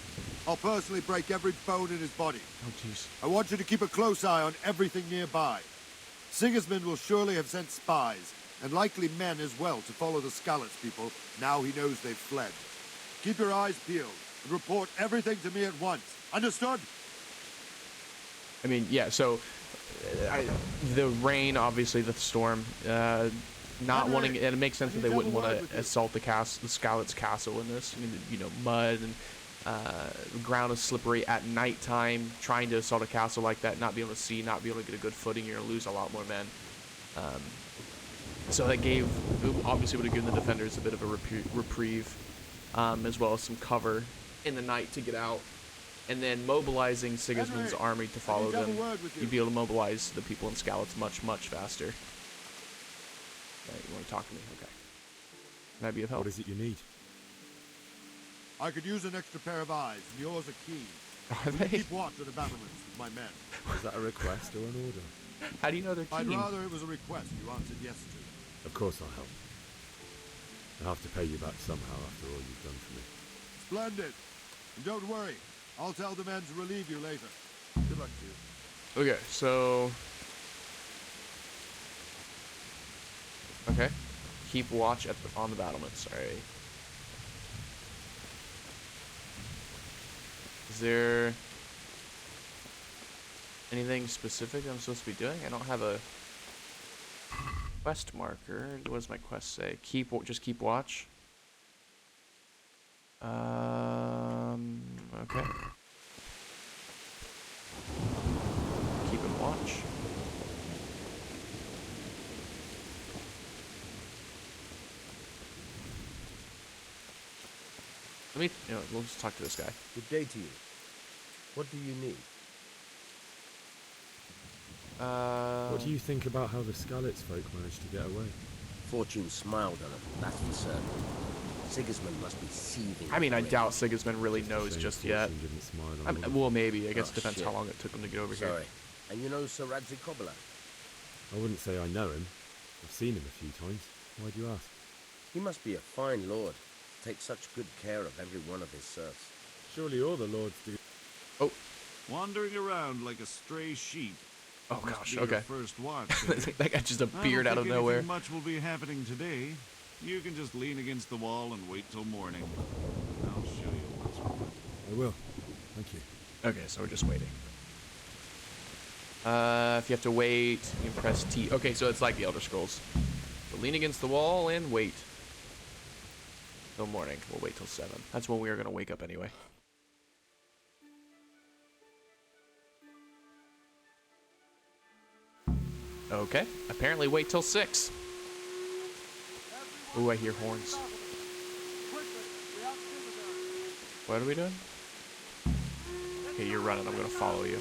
I'll personally break every bone in his body. Oh, jeez. I want you to keep a close eye on everything nearby. Sigismund will surely have sent spies, and likely men as well, to follow the Skalitz people now he knows they've fled. Keep your eyes peeled, and report everything to me at once. Understood? I mean, yeah, so the rain, obviously, the storm, not wanting, and it makes sense that they wouldn't want to assault the Skalitz castle in this. I mean, you know, mud and the ground is slippery at nighttime. Trying to assault a castle like that, not be able to see, not be able to get a good footing, you're gonna lose a lot more men. So that obviously would have given the defenders a bit of a reprieve, as well as some cover in the night to get out. And then mobilizing Sigismund's army to follow them, you'd be able to mobilize the people in Skalitz much, much faster. You want to talk to me? Okay. Can I be of help? What is it you need? I could use an extra pair of eyes, and yours are keen. Are they? Keep watch of the battlements with my men. Is that a request or an order? How do you know they're keen? I'd rather it was a request you answered yes to. Of course I'll help. I'll have to pay you back somehow after all you've done for me. Splendid. And don't worry. I'll tell the men to relieve you later. Good luck to you. Okay, so... Okay. Keep watch on the battlements. Alright. Is there anything specific I'm supposed to be doing? I don't have a quest marker. What does my quest say? Just keep watch. Okay. Keep him watch. We'll just talk to this guy. Good day to you. What do you need? What do you think about how the Skalitz folk managed to get away? Fortune smiled on them, that's for certain. Sigismund must be seething. I mean, I doubt Sigismund really knows just yet. Well, maybe. I guess it depends how long it took him to get over here. Sorry. And you know Sir Radzi Kobyla? I wouldn't say I know him. I've seen him a few times. Why do you ask? He must be a fine lord. Takes such good care of every one of his serfs. Surely all the lords do. Oh. Wandering around like a stray sheep. Oh gosh, okay. First watch, that guy just appeared out of nowhere. Much will be happening today. You can just lean against the wall and wait till morning. I'll show you what's what. I will. Thank you. Okay, so we're just waiting. If you have to wait, you can press T. Okay, so it's like the Elder Scrolls. So lean against the wall and wait. Till morning. We'll wait till 7. That's when we are going to wake up anyway. Okay. Apparently wait till 6. Ooh, I hear horns. What are we doing? Okay, you're running. I'm going to follow you.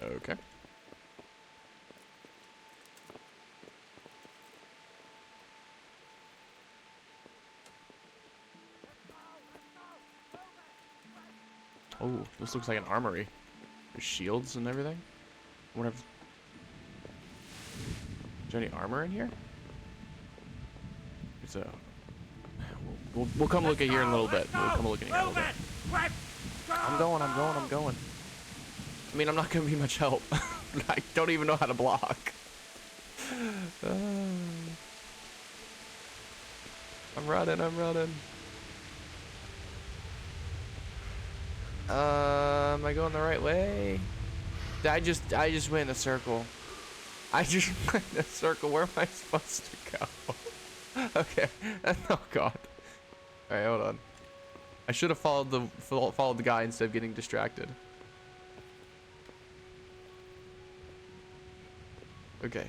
Okay. Oh, this looks like an armory. There's shields and everything. I wonder if... Is there any armor in here? It's a... We'll come look at here in a little bit. We'll come look at here in a little bit. I'm going. I mean, I'm not going to be much help. I don't even know how to block. I'm running. Am I going the right way? I just went in a circle. Where am I supposed to go? Okay. Oh god. Alright, hold on. I should have followed the guy instead of getting distracted. Okay.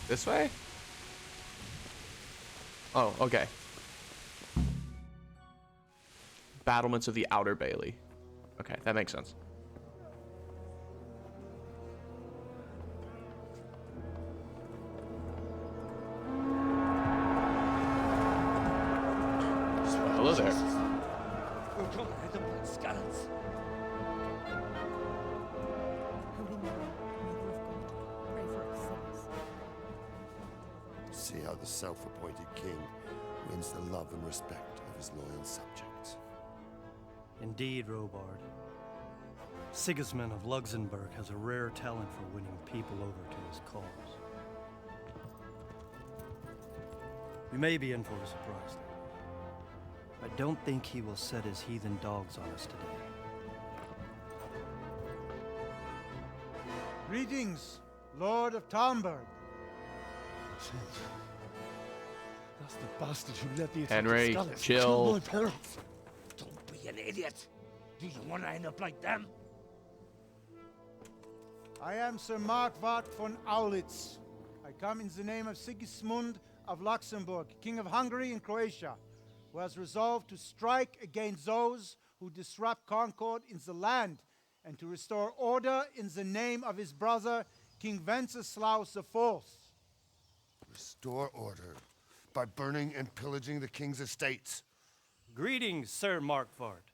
This way? Oh, okay. Battlements of the Outer Bailey. Okay, that makes sense. Hello there. We're coming at them like Skalitz. See how the self-appointed king wins the love and respect of his loyal subjects. Indeed, Robard. Sigismund of Luxembourg has a rare talent for winning people over to his cause. We may be in for a surprise, though. I don't think he will set his heathen dogs on us today. Greetings, Lord of Talmberg. That's the bastard who led the Henry, attack of Skalitz. chill. Killed my parents. Don't be an idiot. Do you want to end up like them? I am Sir Markwart von Aulitz. I come in the name of Sigismund of Luxembourg, King of Hungary and Croatia, who has resolved to strike against those who disrupt concord in the land and to restore order in the name of his brother, King Wenceslaus IV. Restore order by burning and pillaging the king's estates. Greetings, Sir Markwart.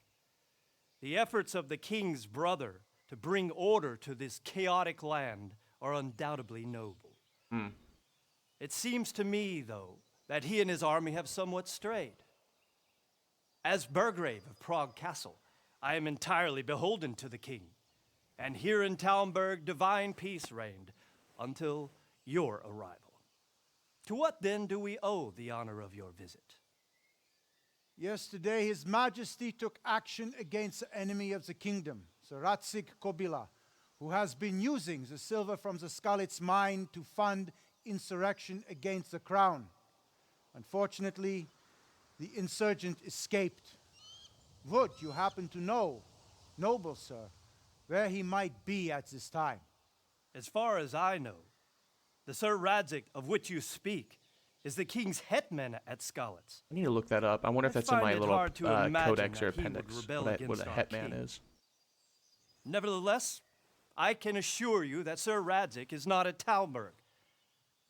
The efforts of the king's brother to bring order to this chaotic land are undoubtedly noble. It seems to me, though, that he and his army have somewhat strayed. As Burgrave of Prague Castle, I am entirely beholden to the king, and here in Talmberg divine peace reigned until your arrival. To what then do we owe the honor of your visit? Yesterday, His Majesty took action against the enemy of the kingdom, Sir Radzig Kobyla, who has been using the silver from the Skalitz mine to fund insurrection against the crown. Unfortunately, the insurgent escaped. Would you happen to know, noble sir, where he might be at this time? As far as I know, the Sir Radzig of which you speak is the king's hetman at Skalitz. I need to look that up. I wonder if that's in find my it little hard to imagine codex or that he would appendix. rebel What a against our hetman king. is. Nevertheless, I can assure you that Sir Radzig is not at Talmberg.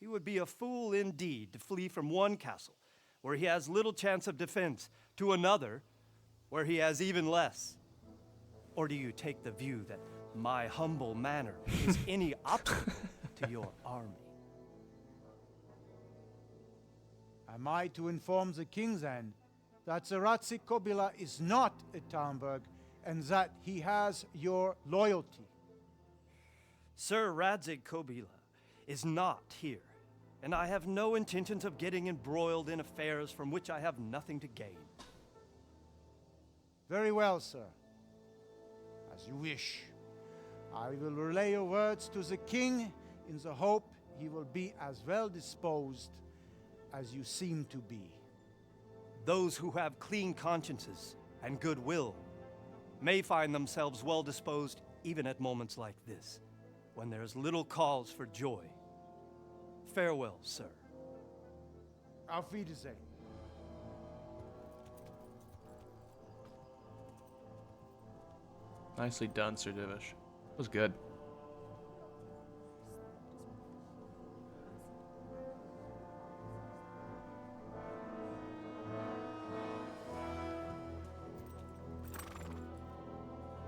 He would be a fool indeed to flee from one castle, where he has little chance of defense, to another, where he has even less. Or do you take the view that my humble manner is any obstacle to your army? Am I to inform the king then that Sir Radzig Kobyla is not at Talmberg and that he has your loyalty? Sir Radzig Kobyla is not here, and I have no intentions of getting embroiled in affairs from which I have nothing to gain. Very well, sir. As you wish. I will relay your words to the king in the hope he will be as well disposed as you seem to be. Those who have clean consciences and goodwill may find themselves well disposed even at moments like this, when there is little cause for joy. Farewell, sir. Auf Wiedersehen. Nicely done, Sir Divish. That was good.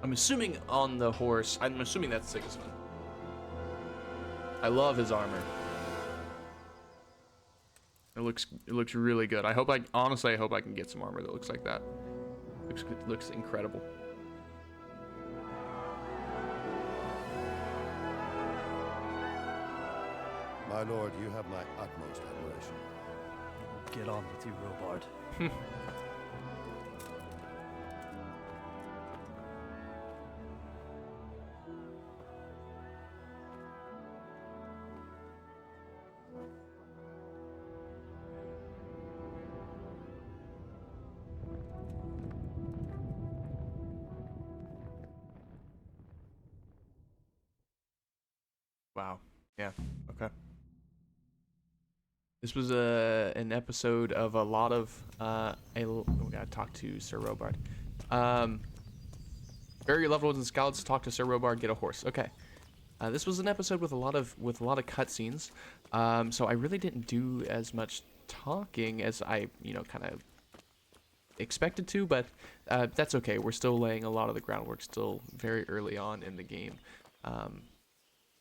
I'm assuming on the horse, I'm assuming that's Sigismund. I love his armor. It looks really good. Honestly, I hope I can get some armor that looks like that. Looks incredible. My lord, you have my utmost admiration. Get on with you, Robard. Wow. Yeah. Okay. This was an episode of a lot of we gotta talk to Sir Robard. Bury your loved ones in Skalitz. Talk to Sir Robard. Get a horse. Okay. This was an episode with a lot of cutscenes. So I really didn't do as much talking as I kind of expected to, but that's okay. We're still laying a lot of the groundwork still very early on in the game.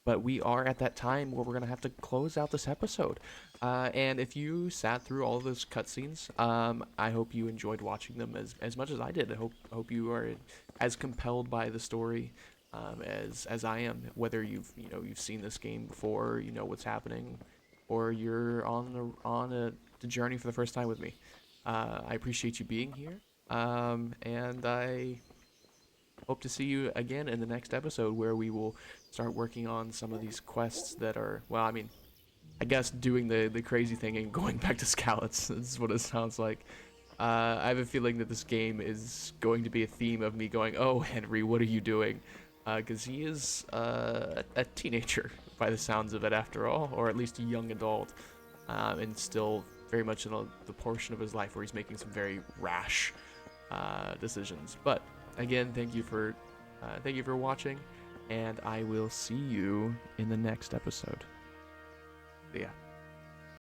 But we are at that time where we're going to have to close out this episode. And if you sat through all of those cutscenes, I hope you enjoyed watching them as much as I did. I hope you are as compelled by the story as I am. Whether you've seen this game before, you know what's happening, or you're on a to journey for the first time with me. I appreciate you being here, and I hope to see you again in the next episode, where we will start working on some of these quests that are, well, I mean, I guess doing the crazy thing and going back to Skalitz is what it sounds like. I have a feeling that this game is going to be a theme of me going, oh, Henry, what are you doing? Because he is a teenager by the sounds of it, after all, or at least a young adult, and still very much in the portion of his life where he's making some very rash decisions. But again, thank you for watching, and I will see you in the next episode. Yeah.